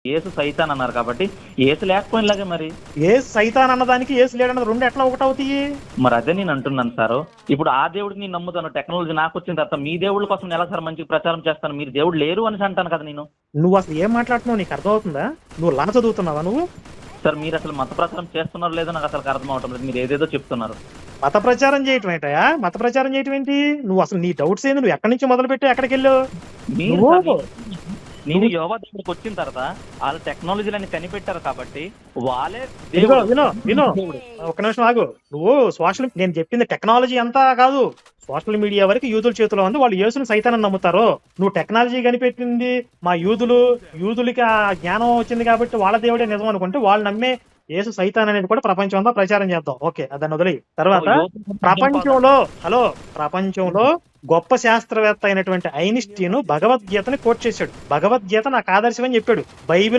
యేసు సైతాన్ అన్నారు కాబట్టి యేసు లేకపోయినలాగే మరి. ఏసు సైతాన్ అన్నదానికి ఏసు లేడన్నది రెండు ఎట్లా ఒకటవుతాయి? మరి అదే నేను అంటున్నాను సార్. ఇప్పుడు ఆ దేవుడిని నేను నమ్ముతాను, టెక్నాలజీ నాకు వచ్చిన తర్వాత మీ దేవుళ్ళ కోసం నేను ఎలా సార్ మంచి ప్రచారం చేస్తాను? మీరు దేవుడు లేరు అని అంటాను కదా నేను. నువ్వు అసలు ఏం మాట్లాడుతున్నావు నీకు అర్థమవుతుందా? నువ్వు లా చదువుతున్నావా నువ్వు? సార్ మీరు అసలు మత ప్రచారం చేస్తున్నారో లేదో నాకు అసలు అర్థం అవటం లేదు. మీరు ఏదేదో చెప్తున్నారు. మత ప్రచారం చేయటం ఏంటయా? మత ప్రచారం చేయటం ఏంటి? నువ్వు అసలు నీ డౌట్స్ ఏంది? నువ్వు ఎక్కడి నుంచి మొదలు పెట్టి ఎక్కడికి వెళ్ళావు? మీరు నువ్వు నేను యోగా దగ్గరికి వచ్చిన తర్వాత వాళ్ళ టెక్నాలజీలన్నీ కనిపెట్టారు కాబట్టి వాళ్ళే ఇదిగో దేవుడు. విను ఒక నిమిషం ఆగు. నువ్వు నేను చెప్పింది టెక్నాలజీ అంతా కాదు, సోషల్ మీడియా వరకు యూదుల చేతిలో ఉంది. వాళ్ళు యేసుని సైతాన్ని నమ్ముతారు. నువ్వు టెక్నాలజీ కనిపెట్టింది మా యూదులకి ఆ జ్ఞానం వచ్చింది కాబట్టి వాళ్ళ దేవుడే నిజం అనుకుంటే వాళ్ళు నమ్మే యేసు సైతాన్ అనేది కూడా ప్రపంచం అంతా ప్రచారం చేద్దాం. ఓకే, దాన్ని వదిలి. తర్వాత ప్రపంచంలో గొప్ప శాస్త్రవేత్త అయినటువంటి ఐన్స్టీన్ భగవద్గీతని కోట్ చేశాడు. భగవద్గీత నాకు ఆదర్శం అని చెప్పాడు. బైబిల్